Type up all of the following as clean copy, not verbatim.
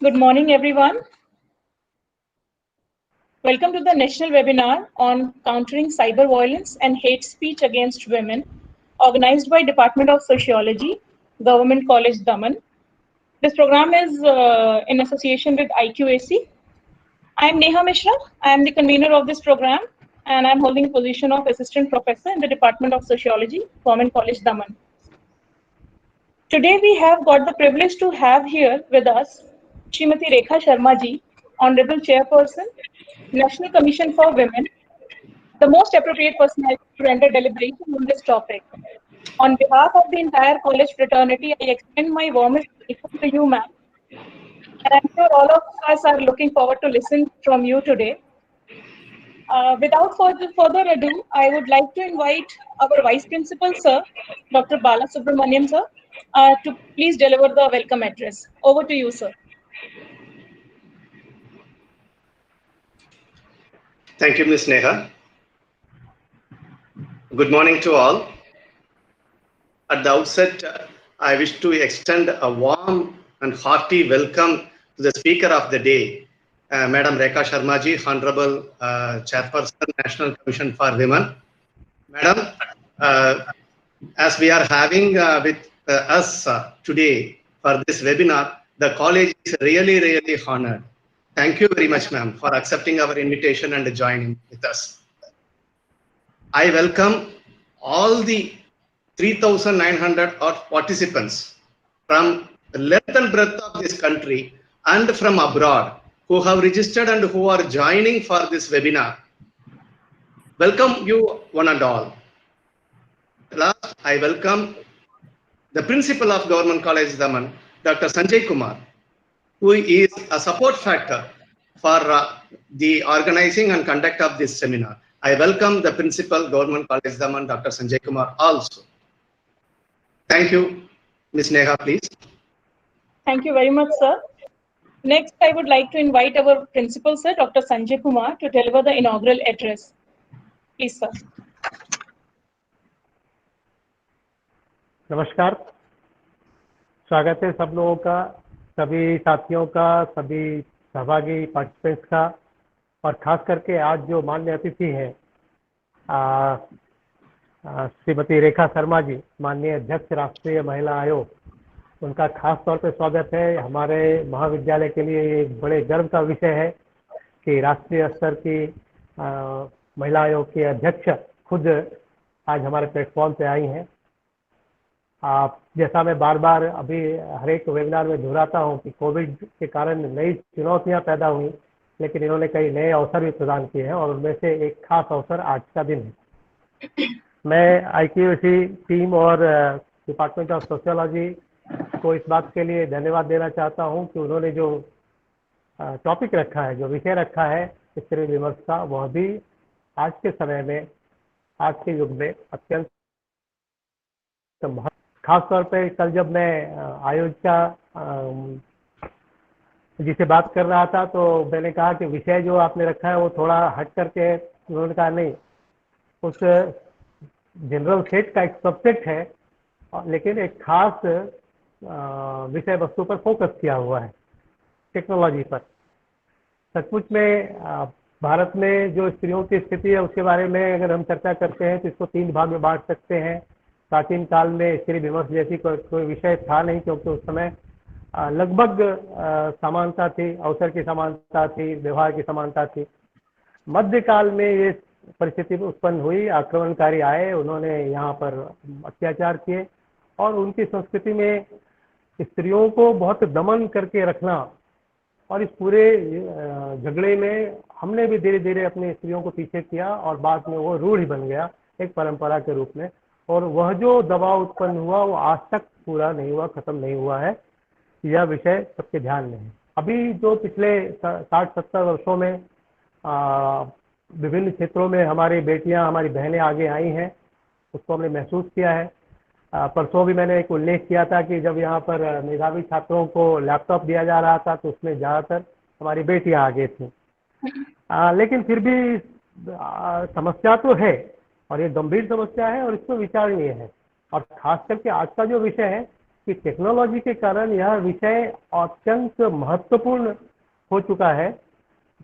Good morning, everyone. Welcome to the national webinar on countering cyber violence and hate speech against women, organized by Department of Sociology, Government College Daman. This program is in association with IQAC. I am Neha Mishra. I am the convener of this program, and I am holding the position of Assistant Professor in the Department of Sociology, Government College Daman. Today, we have got the privilege to have here with us Srimati Rekha Sharma ji, Honorable Chairperson, National Commission for Women, the most appropriate personality to render deliberation on this topic. On behalf of the entire college fraternity, I extend my warmest welcome to you, ma'am. And I'm sure all of us are looking forward to listen from you today. Without further ado, I would like to invite our Vice Principal, sir, Dr. Bala Subramaniam, sir, to please deliver the welcome address. Over to you, sir. Thank you, Ms. Neha. Good morning to all. At the outset, I wish to extend a warm and hearty welcome to the speaker of the day, Madam Rekha Sharma ji, Honorable Chairperson, National Commission for Women. Madam, as we are having with us today for this webinar, the college is really honored. Thank you very much, ma'am, for accepting our invitation and joining with us. I welcome all the 3,900 odd participants from the length and breadth of this country and from abroad who have registered and who are joining for this webinar. Welcome you one and all. Last, I welcome the Principal of Government College Daman, Dr. Sanjay Kumar, who is a support factor for the organizing and conduct of this seminar. I welcome the Principal, Government College Daman, Dr. Sanjay Kumar also. Thank you. Ms. Neha, please. Thank you very much, sir. Next, I would like to invite our Principal, sir, Dr. Sanjay Kumar, to deliver the inaugural address. Please, sir. नमस्कार, स्वागत है सब लोगों का, सभी साथियों का, सभी सहभागी पार्टिसिपेंट्स का, और खास करके आज जो माननीय अतिथि हैं श्रीमती रेखा शर्मा जी, माननीय अध्यक्ष राष्ट्रीय महिला आयोग, उनका खास तौर पे स्वागत है। हमारे महाविद्यालय के लिए एक बड़े गर्व का विषय है कि राष्ट्रीय स्तर की महिला आयोग की अध्यक्ष खुद आज हमारे प्लेटफॉर्म पे आई हैं। जैसा मैं बार बार अभी हर एक वेबिनार में दोहराता हूं कि कोविड के कारण नई चुनौतियां पैदा हुई, लेकिन इन्होंने कई नए अवसर भी प्रदान किए हैं और उनमें से एक खास अवसर आज का दिन है। मैं IQAC टीम और डिपार्टमेंट ऑफ सोशियोलॉजी को इस बात के लिए धन्यवाद देना चाहता हूं कि उन्होंने जो टॉपिक रखा है, जो विषय रखा है स्त्री विमर्श का, वह भी आज के समय में, आज के युग में अत्यंत खास तौर पे कल जब मैं आयोजिका जी से बात कर रहा था तो मैंने कहा कि विषय जो आपने रखा है वो थोड़ा हट करके, उन्होंने कहा नहीं, उस जनरल सेट का एक सबसेट है, लेकिन एक खास विषय वस्तु पर फोकस किया हुआ है, टेक्नोलॉजी पर। सचमुच में भारत में जो स्त्रियों की स्थिति है उसके बारे में अगर हम चर्चा करते हैं तो इसको 3 भाग में बांट सकते हैं। प्राचीन काल में स्त्री विमर्श जैसी कोई विषय था नहीं, क्योंकि उस समय लगभग समानता थी, अवसर की समानता थी, व्यवहार की समानता थी। मध्यकाल में ये परिस्थिति उत्पन्न हुई, आक्रमणकारी आए, उन्होंने यहाँ पर अत्याचार किए और उनकी संस्कृति में स्त्रियों को बहुत दमन करके रखना, और इस पूरे झगड़े में हमने भी धीरे धीरे अपनी स्त्रियों को पीछे किया और बाद में वो रूढ़ बन गया एक परंपरा के रूप में, और वह जो दबाव उत्पन्न हुआ वो आज तक पूरा नहीं हुआ, खत्म नहीं हुआ है। यह विषय सबके ध्यान में है। अभी जो पिछले 60-70 वर्षों में विभिन्न क्षेत्रों में हमारी बेटियां, हमारी बहनें आगे आई हैं, उसको हमने महसूस किया है। परसों भी मैंने एक उल्लेख किया था कि जब यहाँ पर मेधावी छात्रों को लैपटॉप दिया जा रहा था तो उसमें ज़्यादातर हमारी बेटियां आगे थी। लेकिन फिर भी समस्या तो है और ये गंभीर समस्या है और इसको विचारणीय है। और खास करके आज का जो विषय है कि टेक्नोलॉजी के कारण यह विषय अत्यंत महत्वपूर्ण हो चुका है,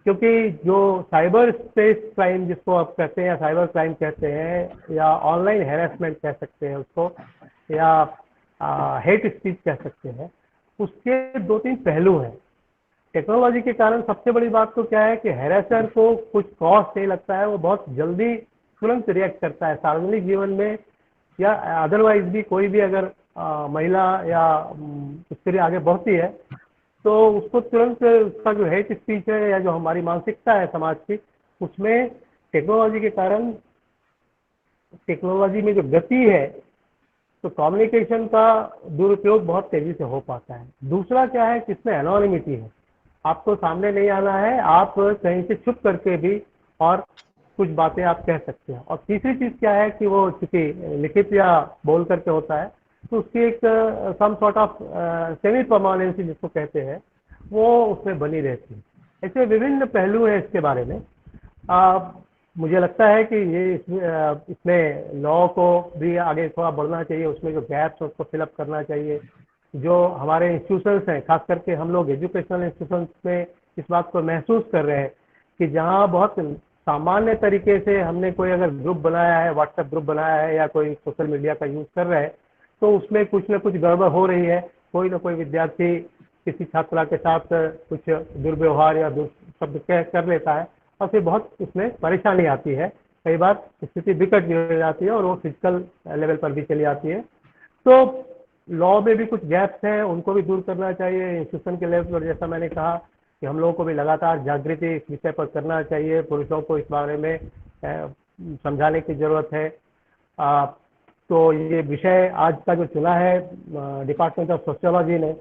क्योंकि जो साइबर स्पेस क्राइम जिसको आप कहते हैं या साइबर क्राइम कहते हैं या ऑनलाइन हैरेसमेंट कह सकते हैं उसको, या हेट स्पीच कह सकते हैं, उसके 2-3 पहलू हैं। टेक्नोलॉजी के कारण सबसे बड़ी बात तो क्या है कि हैरेसर को कुछ कॉस्ट नहीं लगता है, वो बहुत जल्दी तुरंत रिएक्ट करता है। सार्वजनिक जीवन में या अदरवाइज भी कोई भी अगर महिला या उसके लिए आगे बढ़ती है तो उसको तुरंत उसका जो हेट स्पीच है या जो हमारी मानसिकता है समाज की, उसमें टेक्नोलॉजी के कारण, टेक्नोलॉजी में जो गति है तो कम्युनिकेशन का दुरुपयोग बहुत तेजी से हो पाता है। दूसरा क्या है कि इसमें एनोनिमिटी है, आपको सामने नहीं आना है, आप कहीं से छुप करके भी और कुछ बातें आप कह सकते हैं। और तीसरी चीज क्या है कि वो चूंकि लिखित या बोल करके होता है तो उसकी एक some sort of semi permanency जिसको कहते हैं वो उसमें बनी रहती है। ऐसे विभिन्न पहलू हैं इसके बारे में। मुझे लगता है कि ये इसमें लॉ को भी आगे थोड़ा बढ़ना चाहिए, उसमें जो गैप्स उसको फिलअप करना चाहिए। जो हमारे इंस्टीट्यूशंस हैं, खास करके हम लोग एजुकेशनल इंस्टीट्यूशंस में इस बात को महसूस कर रहे हैं कि जहाँ बहुत सामान्य तरीके से हमने कोई अगर ग्रुप बनाया है, व्हाट्सएप ग्रुप बनाया है या कोई सोशल मीडिया का यूज कर रहे हैं, तो उसमें कुछ न कुछ गड़बड़ हो रही है। कोई ना कोई विद्यार्थी किसी छात्रा के साथ कुछ दुर्व्यवहार या शब्द कर लेता है और फिर बहुत उसमें परेशानी आती है। कई बार स्थिति विकट भी हो जाती है और वो फिजिकल लेवल पर भी चली आती है। तो लॉ में भी कुछ गैप्स हैं, उनको भी दूर करना चाहिए इंस्टीट्यूशन के लेवल पर। जैसा मैंने कहा कि हम लोगों को भी लगातार जागृति इस विषय पर करना चाहिए, पुरुषों को इस बारे में समझाने की जरूरत है। तो ये विषय आज का जो चुना है डिपार्टमेंट ऑफ सोशियोलॉजी ने,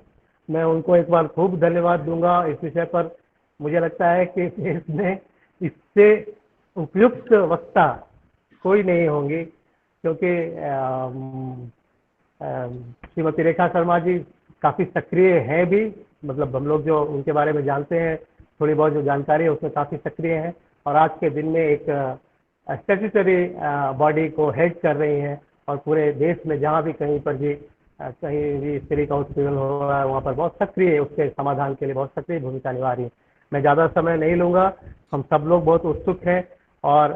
मैं उनको एक बार खूब धन्यवाद दूंगा इस विषय पर। मुझे लगता है कि इसमें इससे उपयुक्त वक्ता कोई नहीं होंगी, क्योंकि श्रीमती रेखा शर्मा जी काफ़ी सक्रिय हैं भी, मतलब हम लोग जो उनके बारे में जानते हैं, थोड़ी बहुत जो जानकारी है उसमें काफ़ी सक्रिय हैं और आज के दिन में एक स्टैट्यूटरी बॉडी को हेड कर रही हैं और पूरे देश में जहाँ भी कहीं पर भी कहीं भी स्त्री का उत्पीड़न हो रहा है वहाँ पर बहुत सक्रिय, उसके समाधान के लिए बहुत सक्रिय भूमिका निभा रही है। मैं ज़्यादा समय नहीं लूँगा, हम सब लोग बहुत उत्सुक हैं और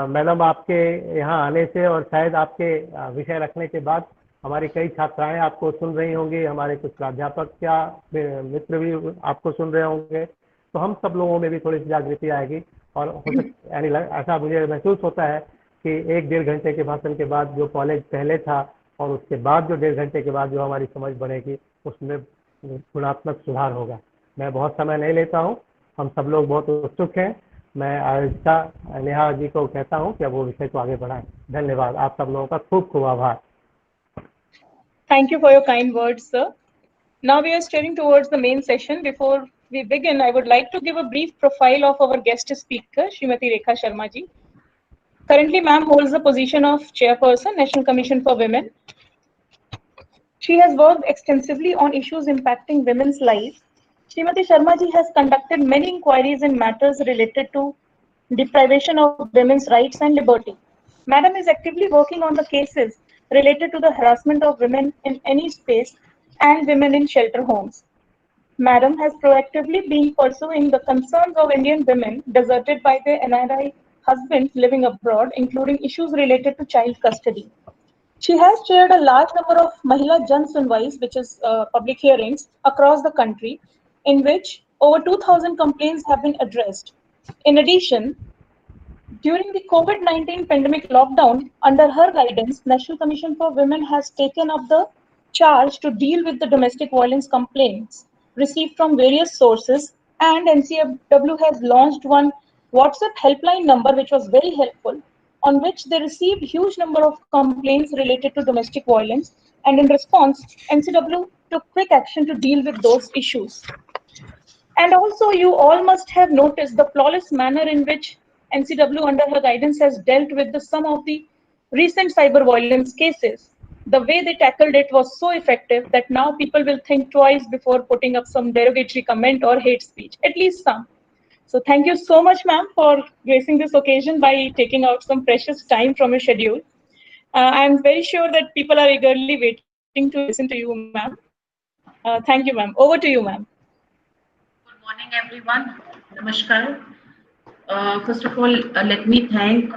मैडम आपके यहाँ आने से और शायद आपके विषय रखने के बाद हमारी कई छात्राएं आपको सुन रही होंगी, हमारे कुछ प्राध्यापक या मित्र भी आपको सुन रहे होंगे, तो हम सब लोगों में भी थोड़ी सी जागृति आएगी। और यानी ऐसा मुझे महसूस होता है कि 1-1.5 घंटे के भाषण के बाद जो कॉलेज पहले था और उसके बाद जो 1.5 घंटे के बाद जो हमारी समझ बढ़ेगी उसमें गुणात्मक सुधार होगा। मैं बहुत समय नहीं लेता हूँ, हम सब लोग बहुत उत्सुक हैं। मैं आयोजिका नेहा जी को कहता हूँ कि अब वो विषय को आगे बढ़ाएं। धन्यवाद, आप सब लोगों का खूब खूब आभार। Thank you for your kind words, sir. Now we are steering towards the main session. Before we begin, I would like to give a brief profile of our guest speaker, Srimati Rekha Sharma ji. Currently, ma'am holds the position of Chairperson, National Commission for Women. She has worked extensively on issues impacting women's lives. Srimati Sharma ji has conducted many inquiries in matters related to deprivation of women's rights and liberty. Madam is actively working on the cases related to the harassment of women in any space and women in shelter homes. Madam has proactively been pursuing the concerns of Indian women deserted by their NRI husbands living abroad, including issues related to child custody. She has chaired a large number of Mahila Jan Sunwais, which is public hearings, across the country, in which over 2,000 complaints have been addressed. In addition, during the COVID-19 pandemic lockdown, under her guidance, National Commission for Women has taken up the charge to deal with the domestic violence complaints received from various sources, and NCW has launched one WhatsApp helpline number which was very helpful, on which they received huge number of complaints related to domestic violence, and in response, NCW took quick action to deal with those issues. And also, you all must have noticed the flawless manner in which NCW under her guidance has dealt with some of the recent cyber violence cases. The way they tackled it was so effective that now people will think twice before putting up some derogatory comment or hate speech, at least some. So thank you so much, ma'am, for gracing this occasion by taking out some precious time from your schedule. I'm very sure that people are eagerly waiting for interesting to listen to you, ma'am. Thank you, ma'am. Over to you, ma'am. Good morning, everyone. Namaskar. First of all, let me thank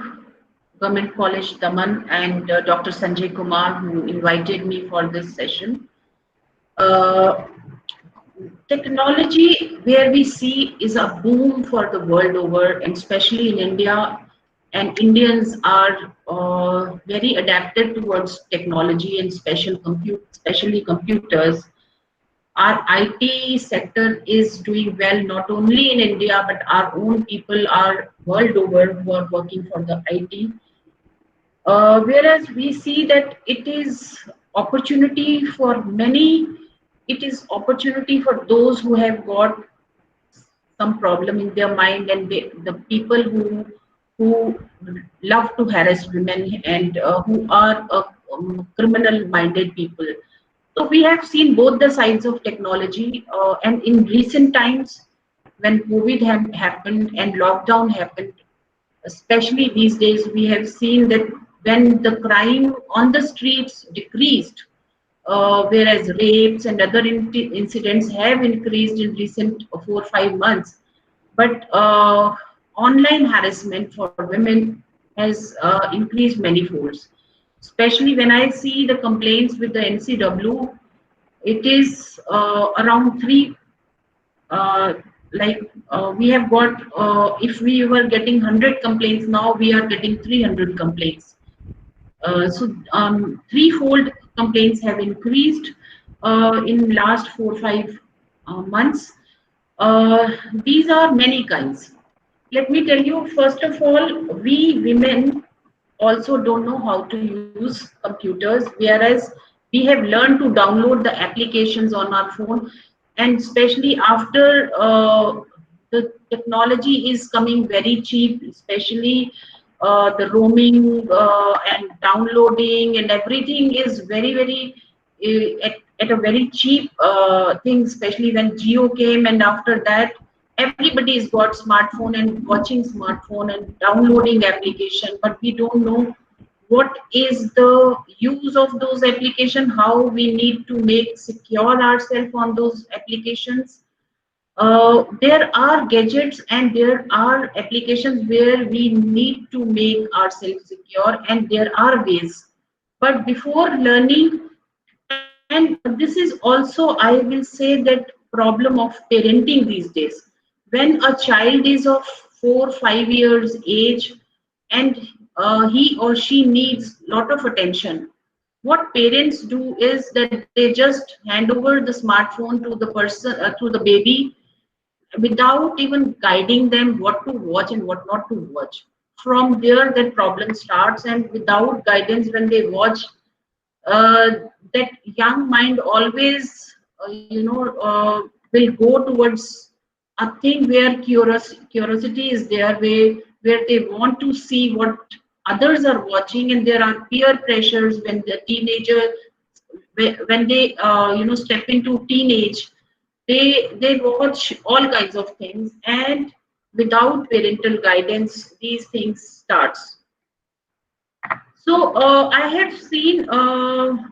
Government College Daman and Dr. Sanjay Kumar, who invited me for this session. Uh, Technology, where we see, is a boom for the world over, and especially in India. And Indians are very adapted towards technology and especially computers. Our IT sector is doing well, not only in India, but our own people are world over who are working for the IT. Whereas we see that it is opportunity for many, it is opportunity for those who have got some problem in their mind, and the people who love to harass women, and who are criminal minded people. So we have seen both the sides of technology, and in recent times, when COVID happened and lockdown happened, especially these days, we have seen that when the crime on the streets decreased, whereas rapes and other incidents have increased in recent 4 or 5 months, but online harassment for women has increased many folds. Especially when I see the complaints with the NCW, it is around three. We have got, if we were getting 100 complaints, now we are getting 300 complaints. Threefold complaints have increased in last 4 or 5 months. These are many kinds. Let me tell you, first of all, we women also don't know how to use computers, whereas we have learned to download the applications on our phone, and especially after the technology is coming very cheap, especially the roaming and downloading and everything is very at a very cheap thing, especially when Jio came, and after that everybody's got smartphone and watching smartphone and downloading application, but we don't know what is the use of those applications, how we need to make secure ourselves on those applications. There are gadgets and there are applications where we need to make ourselves secure, and there are ways. But before learning, and this is also, I will say, that problem of parenting these days. When a child is of 4 or 5 years age, and he or she needs lot of attention, what parents do is that they just hand over the smartphone to the person, to the baby, without even guiding them what to watch and what not to watch. From there, that problem starts, and without guidance, when they watch, uh, that young mind always, will go towards a thing where curiosity is there, where they want to see what others are watching, and there are peer pressures when the teenager, when they step into teenage, they watch all kinds of things, and without parental guidance these things starts. So I have seen,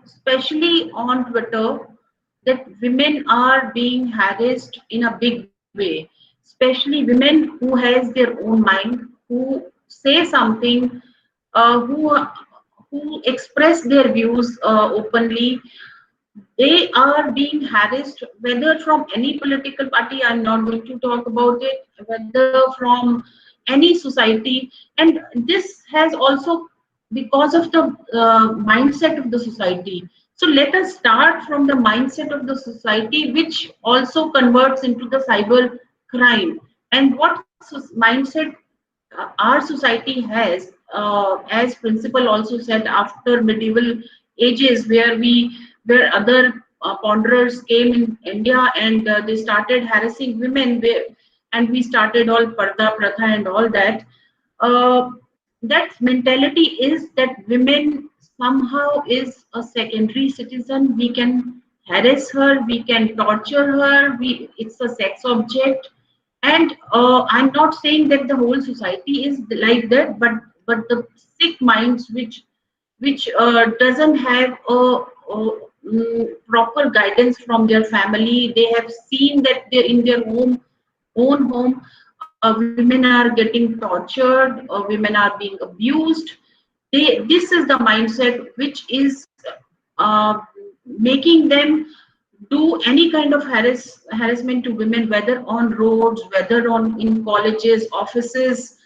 especially on Twitter, that women are being harassed in a big way, especially women who has their own mind, who say something, who express their views openly. They are being harassed, whether from any political party, I'm not going to talk about it, whether from any society. And this has also because of the mindset of the society. So let us start from the mindset of the society, which also converts into the cyber crime. And what mindset our society has, as principal also said, after medieval ages, where other ponderers came in India, and they started harassing women, and we started all parda pratha and all that. That mentality is that women somehow is a secondary citizen. We can harass her, we can torture her, it's a sex object. And I'm not saying that the whole society is like that, but the sick minds which doesn't have proper guidance from their family. They have seen that they in their own home, women are getting tortured, women are being abused. This is the mindset which is uh, making them do any kind of harassment to women, whether on roads, whether on in colleges, offices,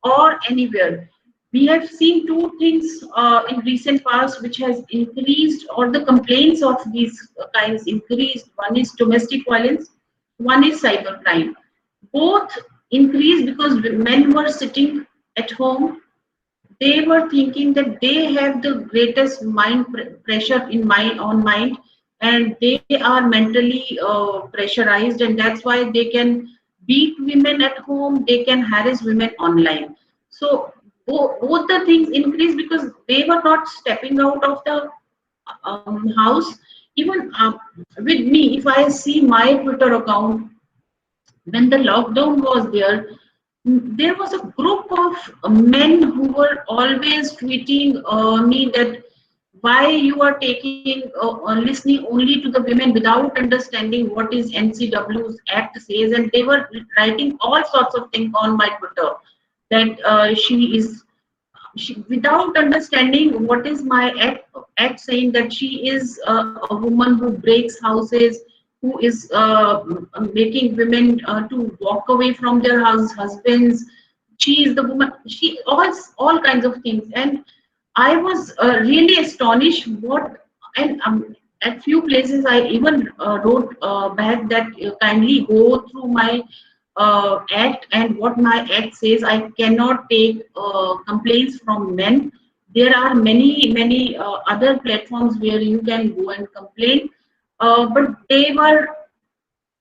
or anywhere. We have seen two things in recent past which has increased, or the complaints of these kinds increased. One is domestic violence, one is cybercrime. Both increased because men were sitting at home. They were thinking that they have the greatest pressure in mind on mind, and they are mentally pressurized, and that's why they can beat women at home, they can harass women online. So both the things increase because they were not stepping out of the house. Even with me, if I see my Twitter account, when the lockdown was there, there was a group of men who were always tweeting me that why you are taking listening only to the women without understanding what is NCW's act says, and they were writing all sorts of things on my Twitter that she, without understanding what is my act saying, that she is a woman who breaks houses, who is making women to walk away from their husbands. She is the woman. She all kinds of things, and I was really astonished. And at few places I even wrote back that kindly go through my act and what my act says. I cannot take complaints from men. There are many other platforms where you can go and complain, but they were,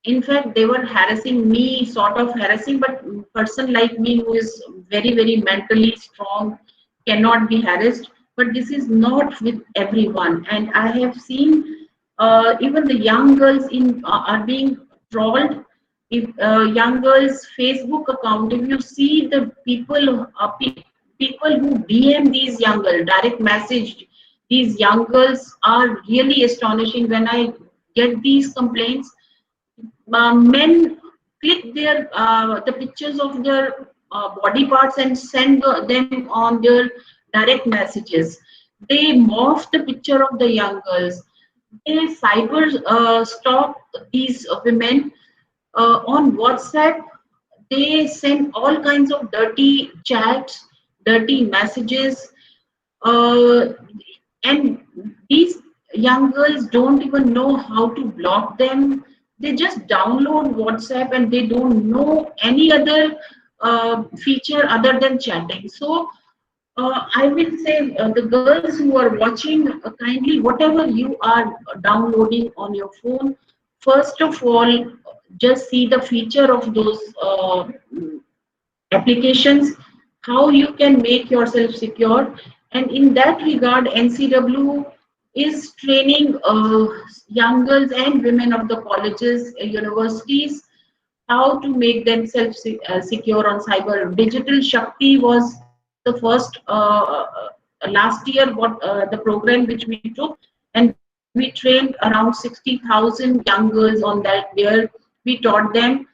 in fact, they were harassing me, sort of harassing, but person like me who is very mentally strong cannot be harassed. But this is not with everyone, and I have seen even the young girls in are being trolled. If young girls Facebook account, if you see the people who DM these young girls, direct message these young girls, are really astonishing. When I get these complaints, men click their the pictures of their body parts and send them on their direct messages. They morph the picture of the young girls. They cyber stalk these women on WhatsApp. They send all kinds of dirty chats, dirty messages, uh, and these young girls don't even know how to block them. They just download WhatsApp and they don't know any other feature other than chatting. So I will say the girls who are watching, kindly, whatever you are downloading on your phone, first of all, just see the feature of those applications, how you can make yourself secure. And in that regard, NCW is training young girls and women of the colleges, universities, how to make themselves secure on cyber. Digital Shakti was the first last year what the program which we took, and we trained around 60,000 young girls on that, where we taught them.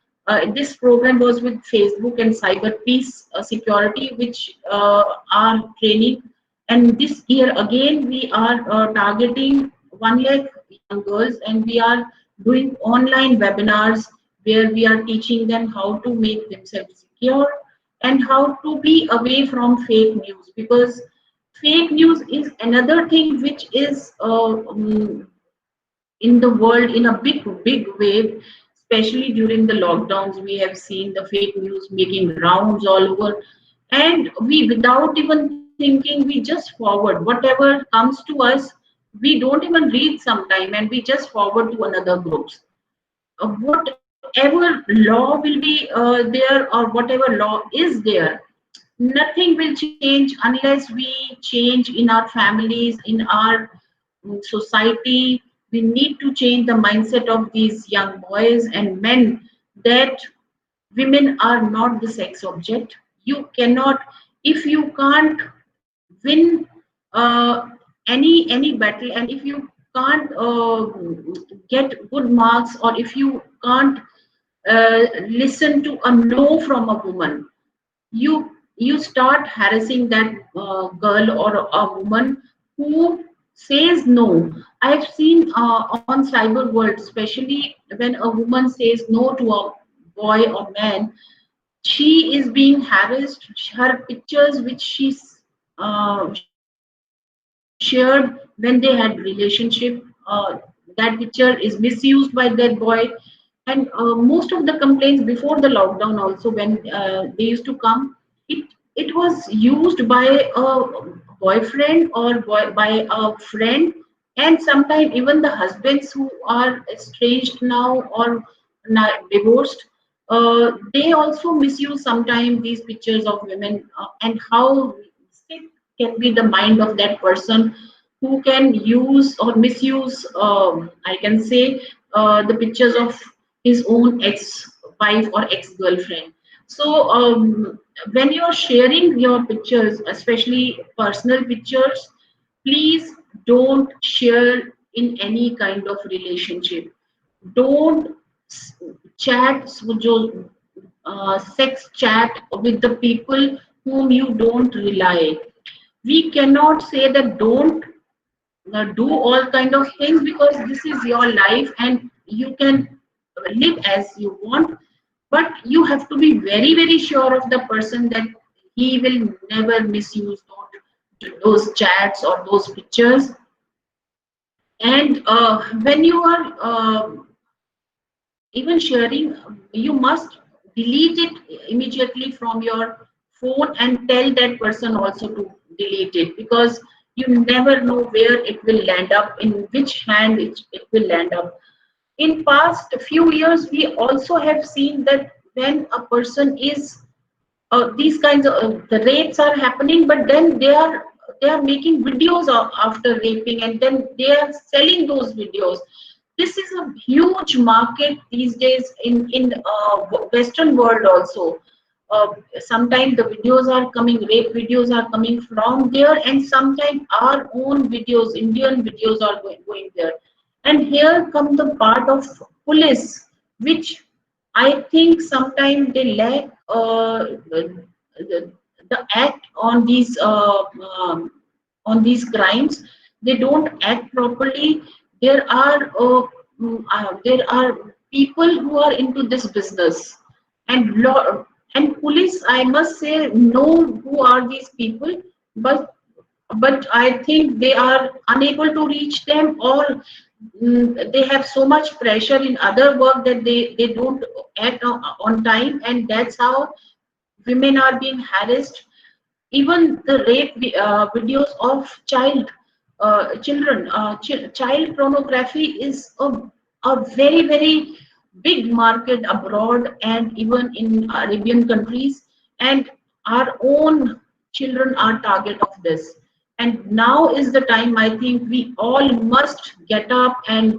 This program was with Facebook and Cyber Peace Security, which are training. And this year again, we are targeting 1 lakh young girls, and we are doing online webinars where we are teaching them how to make themselves secure and how to be away from fake news, because fake news is another thing which is in the world in a big way. Especially during the lockdowns, we have seen the fake news making rounds all over, and we, without even thinking, we just forward whatever comes to us. We don't even read sometime, and we just forward to another groups. Whatever law will be there, or whatever law is there, nothing will change unless we change in our families, in our society. We need to change the mindset of these young boys and men that women are not the sex object. You cannot, if you can't win any battle, and if you can't get good marks, or if you can't listen to a no from a woman, you start harassing that girl or a woman who says no. I've seen on cyber world, especially when a woman says no to a boy or man, she is being harassed. Her pictures which shared when they had relationship, that picture is misused by that boy. And most of the complaints before the lockdown also, when they used to come, it was used by a boyfriend or by a friend, and sometimes even the husbands who are estranged now or divorced, they also misuse sometimes these pictures of women, and how sick can be the mind of that person who can use or misuse, I can say, the pictures of his own ex-wife or ex-girlfriend. So when you're sharing your pictures, especially personal pictures, please don't share in any kind of relationship. Don't s- chat, sex chat with the people whom you don't rely. We cannot say that don't do all kind of things, because this is your life and you can live as you want, but you have to be very very sure of the person that he will never misuse those chats or those pictures. And when you are even sharing, you must delete it immediately from your phone and tell that person also to delete it, because you never know where it will land up, in which hand it will land up. In past few years we also have seen that when a person is these kinds of the rapes are happening, but then they are making videos of, after raping, and then they are selling those videos. This is a huge market these days in Western world also. Sometimes the videos are coming, rape videos are coming from there, and sometimes our own videos, Indian videos are going there. And here come the part of police, which I think sometimes they lack the act on these crimes. They don't act properly. There are there are people who are into this business, and and police, I must say, know who are these people, but I think they are unable to reach them, or they have so much pressure in other work that they don't act on time, and that's how women are being harassed. Even the rape videos of children, child pornography is a very very big market abroad and even in Arabian countries, and our own children are target of this. And now is the time, I think we all must get up and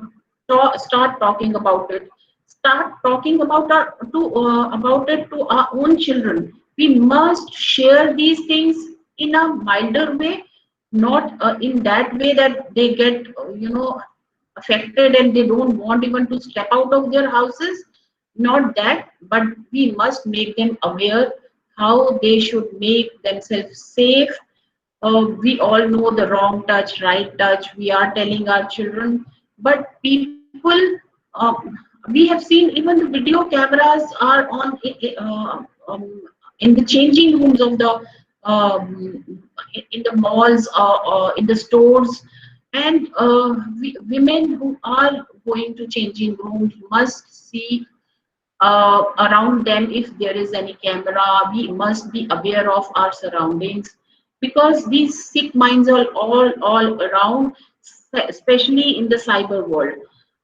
start talking about it. Start talking about about it to our own children. We must share these things in a milder way, not in that way that they get affected and they don't want even to step out of their houses. Not that, but we must make them aware how they should make themselves safe. We all know the wrong touch, right touch. We are telling our children, but people, we have seen even the video cameras are on in the changing rooms of the in the malls or in the stores, and women who are going to changing rooms must see around them if there is any camera. We must be aware of our surroundings, because these sick minds are all around, especially in the cyber world.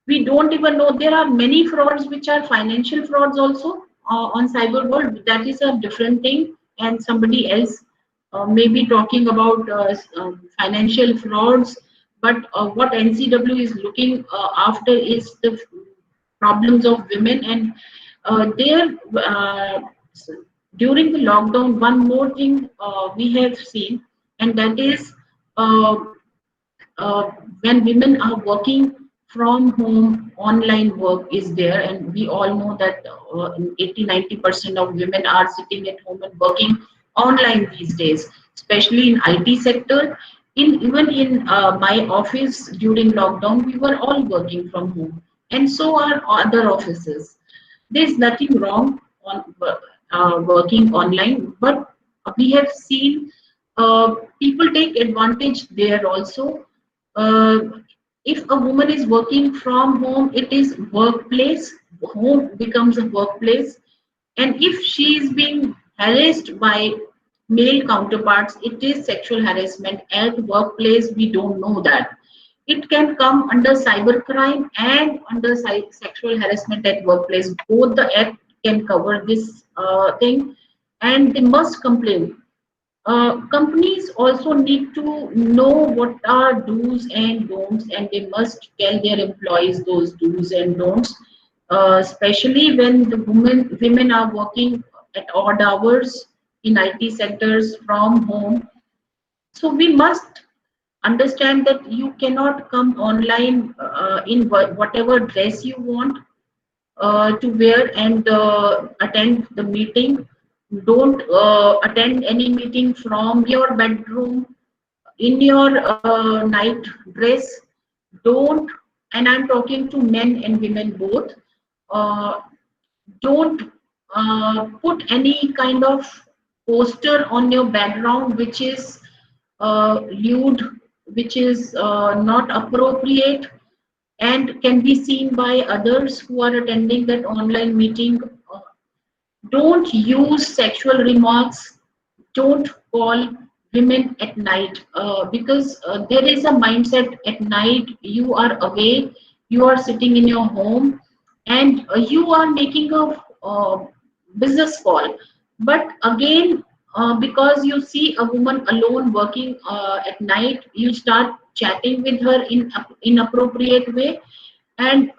We don't even know there are many frauds which are financial frauds also on cyber world. That is a different thing, and somebody else may be talking about financial frauds. But what NCW is looking after is the problems of women. And there during the lockdown, one more thing we have seen, and that is uh, when women are working from home, online work is there, and we all know that 80-90% of women are sitting at home and working online these days, especially in IT sector. Even in my office during lockdown, we were all working from home, and so are other offices. There's nothing wrong on working online, but we have seen people take advantage there also. Uh, if a woman is working from home, it is workplace. Home becomes a workplace, and if she is being harassed by male counterparts, it is sexual harassment at workplace. We don't know that. It can come under cybercrime and under sexual harassment at workplace. Both the act can cover this thing, and they must complain. Companies also need to know what are do's and don'ts, and they must tell their employees those do's and don'ts. Especially when the women are working at odd hours in IT sectors from home. So we must understand that you cannot come online in whatever dress you want to wear and attend the meeting. Don't attend any meeting from your bedroom in your night dress. Don't, and I'm talking to men and women both. Uh, don't put any kind of poster on your background which is lewd, which is not appropriate, and can be seen by others who are attending that online meeting. Don't use sexual remarks. Don't call women at night because there is a mindset at night. You are away, you are sitting in your home, and you are making a business call. But again, because you see a woman alone working at night, you start chatting with her in inappropriate way, and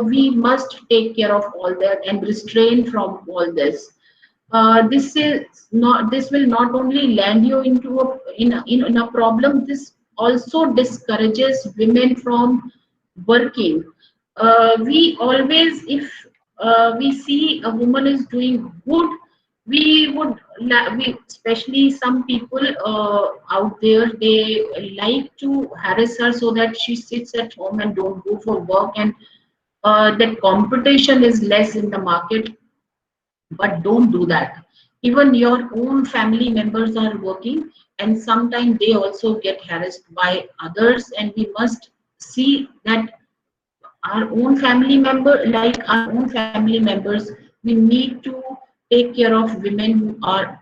we must take care of all that and restrain from all this. This will not only land you into in a problem. This also discourages women from working. We always, if we see a woman is doing good, we would we, especially some people out there, they like to harass her so that she sits at home and don't go for work, and that competition is less in the market. But don't do that. Even your own family members are working, and sometimes they also get harassed by others, and we must see that our own family member, like our own family members, we need to take care of women who are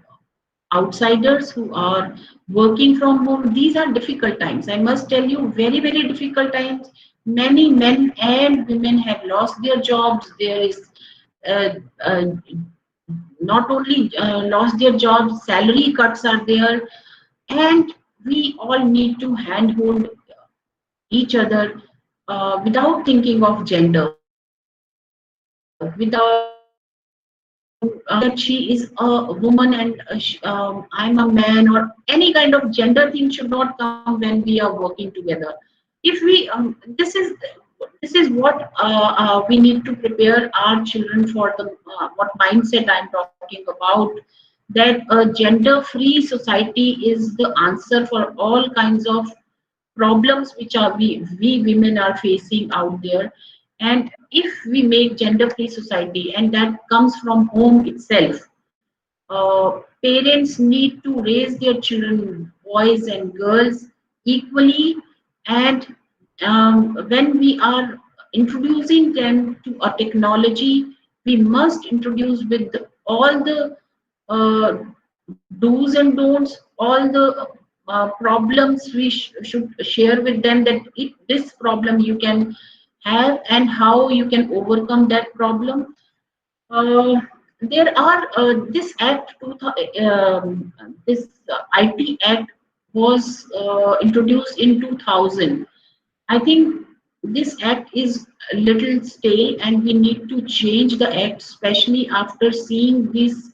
outsiders, who are working from home. These are difficult times, I must tell you, very very difficult times. Many men and women have lost their jobs. There is uh, uh, not only lost their jobs, salary cuts are there, and we all need to handhold each other without thinking of gender, without that she is a woman and I'm a man, or any kind of gender thing should not come when we are working together. If we this is what we need to prepare our children for, the what mindset I'm talking about, that a gender free society is the answer for all kinds of problems which are we women are facing out there. And if we make gender free society, and that comes from home itself, parents need to raise their children, boys and girls, equally. And when we are introducing them to a technology, we must introduce with all the uh, do's and don'ts, all the problems we should share with them, that this problem you can have and how you can overcome that problem. There are this act, this IT Act was introduced in 2000. I think this act is a little stale, and we need to change the act, especially after seeing this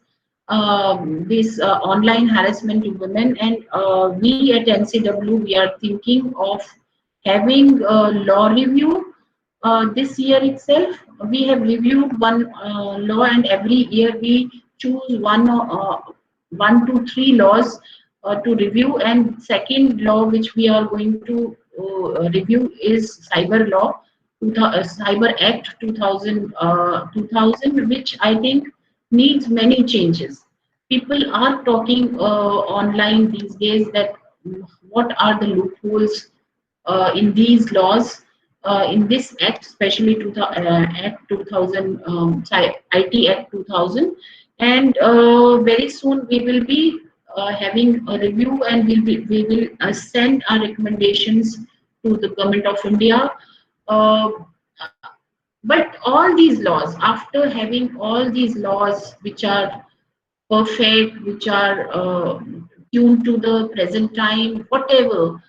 online harassment to women. And we at NCW, we are thinking of having a law review this year itself. We have reviewed one law, and every year we choose one to three laws to review. And second law which we are going to review is cyber law, Cyber Act 2000, which I think needs many changes. People are talking online these days that what are the loopholes in these laws, in this act, especially Act 2000, IT Act 2000. And very soon we will be having a review, and we will send our recommendations to the Government of India. Uh, but all these laws, after having all these laws which are perfect, which are tuned to the present time, whatever,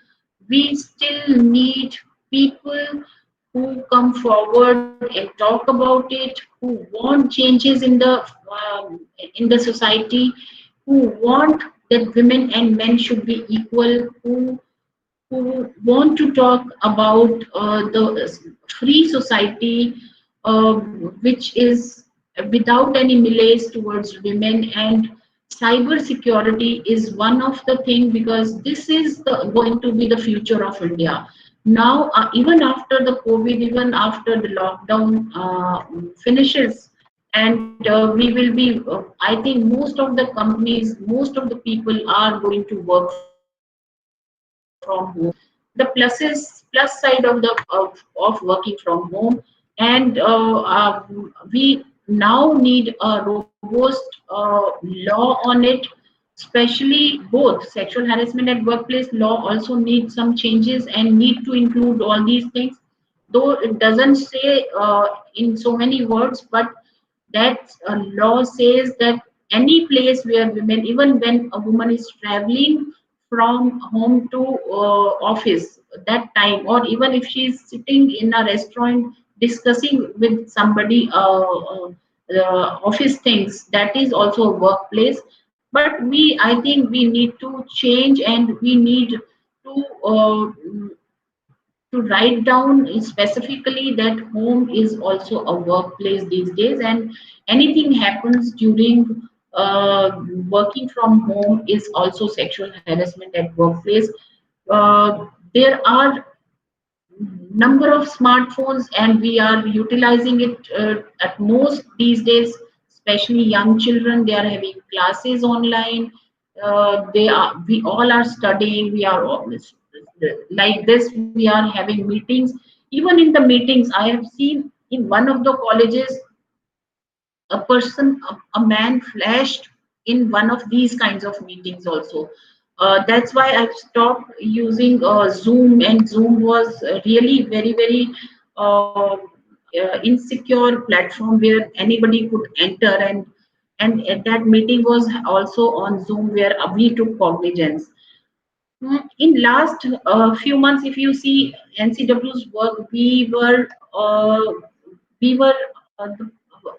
we still need people who come forward and talk about it, who want changes in the society, who want that women and men should be equal, who want to talk about the free society, which is without any malaise towards women. And cyber security is one of the thing, because this is going to be the future of India. Now, even after the COVID, even after the lockdown finishes, and we will be, I think most of the companies, most of the people are going to work from home. The plus side of working from home. And we now need a robust law on it, especially both sexual harassment at workplace law also needs some changes and need to include all these things, though it doesn't say in so many words. But that law says that any place where women, even when a woman is traveling from home to office, that time, or even if she is sitting in a restaurant discussing with somebody office things, that is also a workplace. But I think we need to change, and we need to write down specifically that home is also a workplace these days, and anything happens during working from home is also sexual harassment at workplace. There are number of smartphones, and we are utilizing it at most these days, especially young children. They are having classes online. We all are studying. We are all like this. We are having meetings. Even in the meetings, I have seen in one of the colleges a person, a man flashed in one of these kinds of meetings also. That's why I've stopped using Zoom, and Zoom was really very, very insecure platform where anybody could enter. And that meeting was also on Zoom, where we took cognizance. In last few months, if you see NCW's work, we were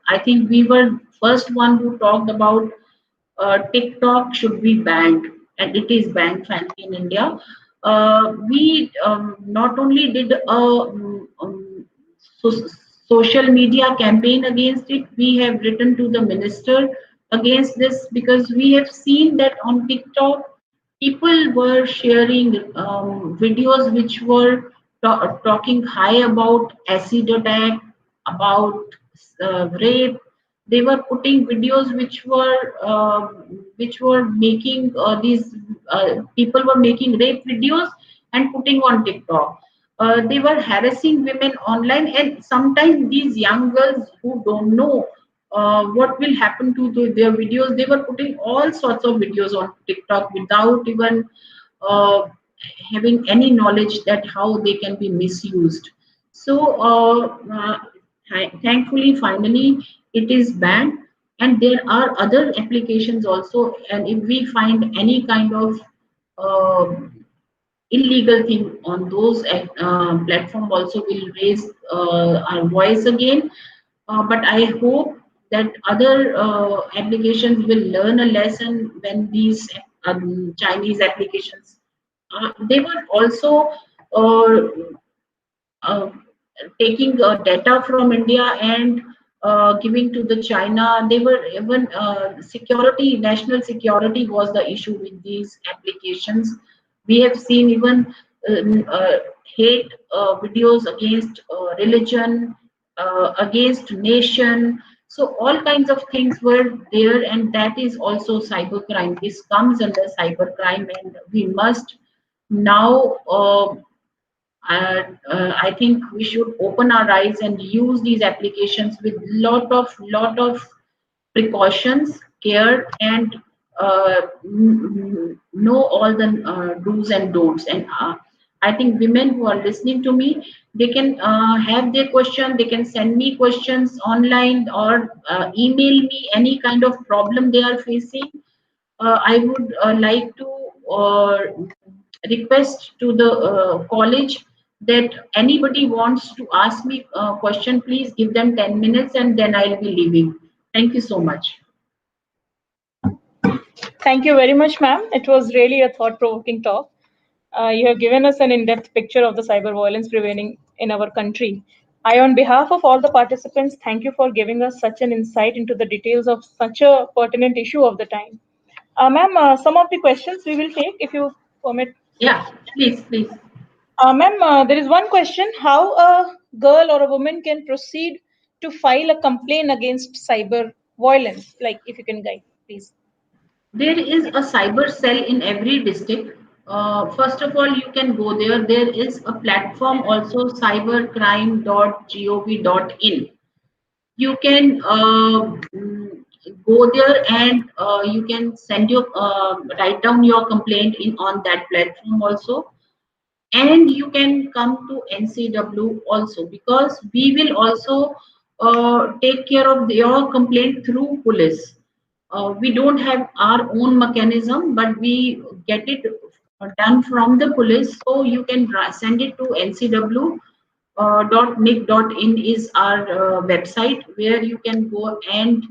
I think we were first one who talked about TikTok should be banned, and it is banned finally in India. We not only did a so- social media campaign against it, we have written to the minister against this, because we have seen that on TikTok people were sharing videos which were talking high about acid attack, about rape. They were putting videos which were making these people were making rape videos and putting on TikTok. They were harassing women online, and sometimes these young girls who don't know what will happen to their videos, they were putting all sorts of videos on TikTok without even uh, having any knowledge that how they can be misused. So thankfully, finally, it is banned, and there are other applications also. And if we find any kind of uh, illegal thing on those platform, also will raise our voice again. But I hope that other applications will learn a lesson when these Chinese applications they were also taking data from India and giving to the China. They were even security, national security was the issue with these applications. We have seen even hate videos against religion, against nation. So all kinds of things were there, and that is also cybercrime. This comes under cybercrime, and we must now. I think we should open our eyes and use these applications with lot of precautions, care, and know all the do's and don'ts. And I think women who are listening to me, they can have their question. They can send me questions online or email me any kind of problem they are facing. I would like to request to the college that anybody wants to ask me a question, please give them 10 minutes and then I'll be leaving. Thank you so much. Thank you very much, ma'am. It was really a thought-provoking talk. You have given us an in-depth picture of the cyber violence prevailing in our country. I, on behalf of all the participants, thank you for giving us such an insight into the details of such a pertinent issue of the time. Ma'am, some of the questions we will take, if you permit. Yeah, please. Ma'am, there is one question: how a girl or a woman can proceed to file a complaint against cyber violence? Like, if you can guide, please. There is a cyber cell in every district. First of all, you can go there. There is a platform also, cybercrime.gov.in. You can go there and you can send your write down your complaint in on that platform also, and you can come to NCW also, because we will also take care of your complaint through police. We don't have our own mechanism, but we get it done from the police. So you can send it to NCW. .nic.in is our website where you can go and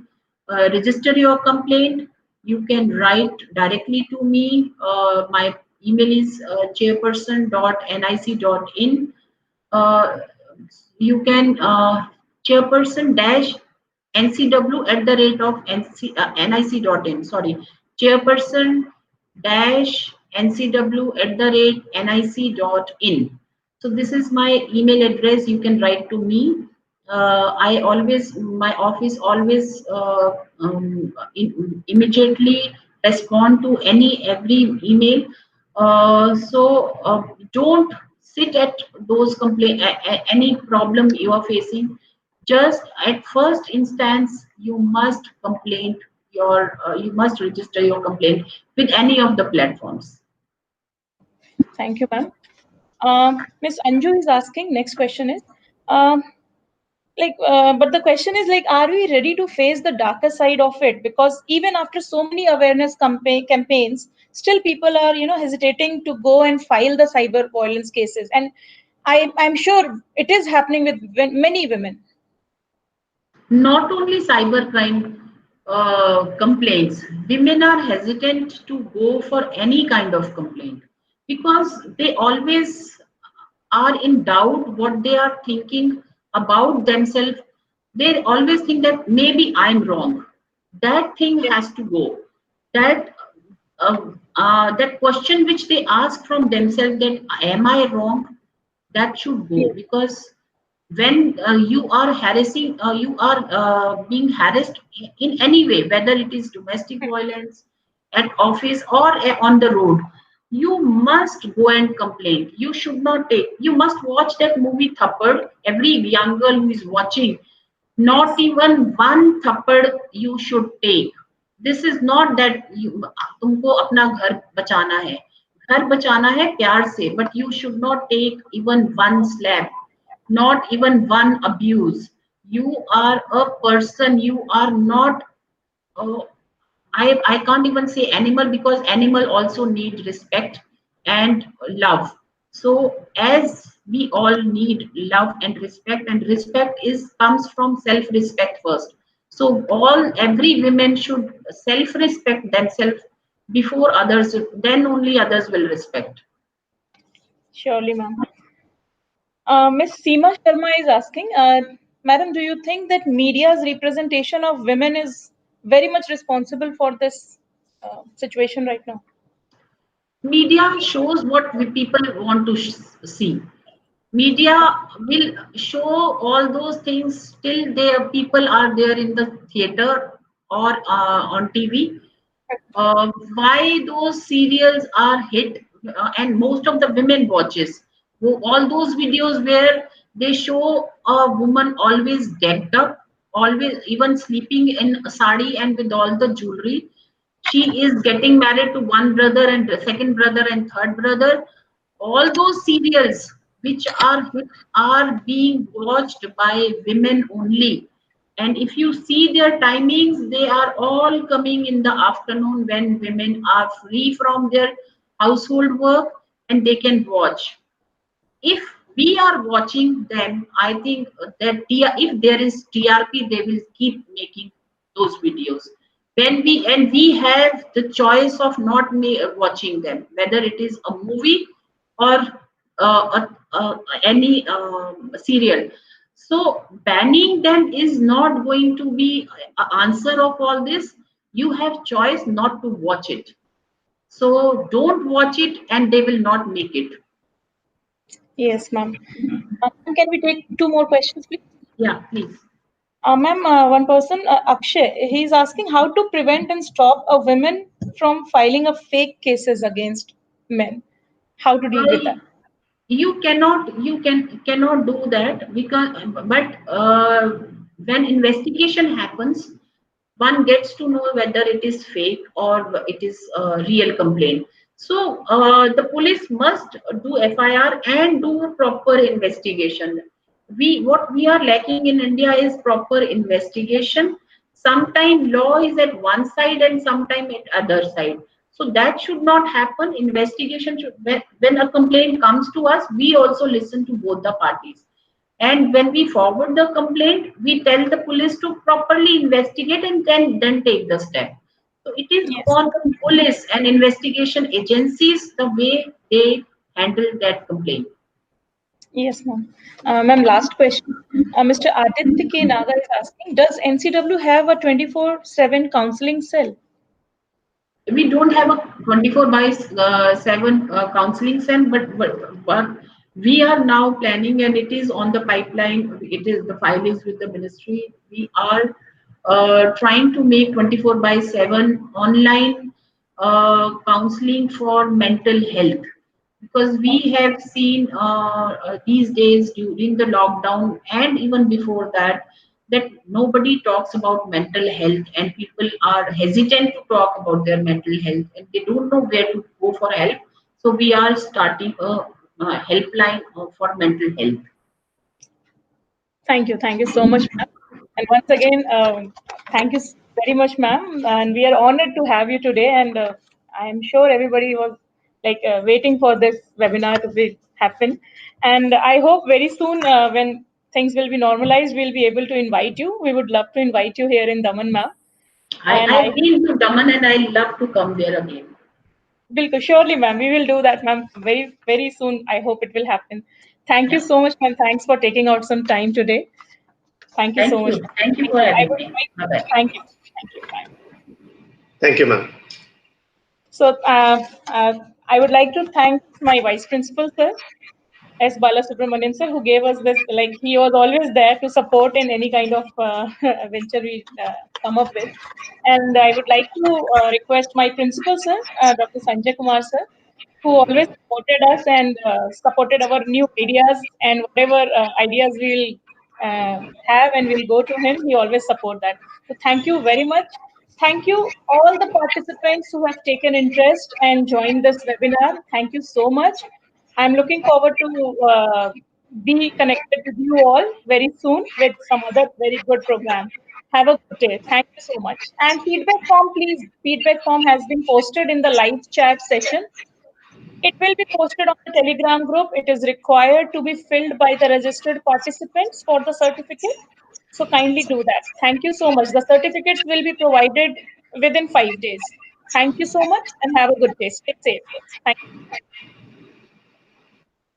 register your complaint. You can write directly to me. My email is chairperson.nic.in. You can chairperson dash ncw at the rate of nic.in. Sorry, chairperson dash ncw at the rate nic.in. So this is my email address. You can write to me. My office always immediately respond to every email. So don't sit at those any problem you are facing. Just at first instance, you must you must register your complaint with any of the platforms. Thank you, ma'am. Miss Anju is asking, next question is, but the question is like, are we ready to face the darker side of it? Because even after so many awareness campaigns, still people are, hesitating to go and file the cyber violence cases. And I'm sure it is happening with many women. Not only cybercrime complaints, women are hesitant to go for any kind of complaint because they always are in doubt what they are thinking about themselves. They always think that maybe I'm wrong. That thing has to go. That that question which they ask from themselves, that am I wrong, that should go. Because when you are harassing, you are being harassed in any way, whether it is domestic violence at office or on the road, you must go and complain. You should not take, you must watch that movie Thappad. Every young girl who is watching, not even one thappad you should take. This is not that तुमको अपना घर बचाना है, घर बचाना है प्यार से, but you should not take even one slap, not even one abuse. You are a person. You are not. I can't even say animal, because animal also need respect and love. So as we all need love and respect is comes from self-respect first. So every woman should self-respect themselves before others. Then only others will respect. Surely, ma'am. Ms. Seema Sharma is asking, Madam, do you think that media's representation of women is very much responsible for this situation right now? Media shows what we people want to see. Media will show all those things till their people are there in the theater or on TV. Why those serials are hit, and most of the women watches all those videos where they show a woman always decked up, always even sleeping in a sari and with all the jewelry. She is getting married to one brother and the second brother and third brother. All those serials which are hit are being watched by women only. And if you see their timings, they are all coming in the afternoon when women are free from their household work and they can watch. If we are watching them, I think that if there is TRP, they will keep making those videos. When we have the choice of not watching them, whether it is a movie or any serial. So banning them is not going to be an answer of all this. You have choice not to watch it. So don't watch it, and they will not make it. Yes, ma'am. Can we take two more questions, please? Yeah, please. Ma'am, one person, Akshay, he's asking how to prevent and stop a women from filing a fake cases against men. How to deal with that? You cannot do that, because but when investigation happens, one gets to know whether it is fake or it is a real complaint. So the police must do FIR and do proper investigation. What we are lacking in India is proper investigation. Sometimes law is at one side and sometimes at other side. So that should not happen. Investigation should, when a complaint comes to us, we also listen to both the parties. And when we forward the complaint, we tell the police to properly investigate and then take the step. So it is Yes. upon the police and investigation agencies the way they handle that complaint. Yes, ma'am. Ma'am, last question. Mr. Aditya K. Nagar is asking, does NCW have a 24/7 counseling cell? We don't have a 24 by 7 counseling center, but we are now planning, and it is on the pipeline. It is, the file is with the ministry. We are trying to make 24 by 7 online counseling for mental health, because we have seen these days during the lockdown and even before that, that nobody talks about mental health, and people are hesitant to talk about their mental health and they don't know where to go for help. So we are starting a helpline for mental health. Thank you so much, ma'am. And once again, thank you very much, ma'am. And we are honored to have you today. And I'm sure everybody was like waiting for this webinar to be happen. And I hope very soon, when things will be normalized, we'll be able to invite you. We would love to invite you here in Daman, ma'am. I've been to Daman and I love to come there again. Surely, ma'am. We will do that, ma'am. Very soon. I hope it will happen. Thank you so much, ma'am. Thanks for taking out some time today. Thank you so much. Thank you for having me. Bye-bye. Thank you. Thank you. Bye. Thank you, ma'am. So I would like to thank my vice principal, sir, S. Balasubramanian, sir, who gave us this, like he was always there to support in any kind of venture we come up with. And I would like to request my principal, sir, Dr. Sanjay Kumar, sir, who always supported us and supported our new ideas, and whatever ideas we'll have and we'll go to him, he always support that. So thank you very much. Thank you all the participants who have taken interest and joined this webinar. Thank you so much. I'm looking forward to be connected with you all very soon with some other very good program. Have a good day. Thank you so much. And feedback form, please. Feedback form has been posted in the live chat session. It will be posted on the Telegram group. It is required to be filled by the registered participants for the certificate. So kindly do that. Thank you so much. The certificates will be provided within 5 days. Thank you so much and have a good day. Stay safe. Thank you.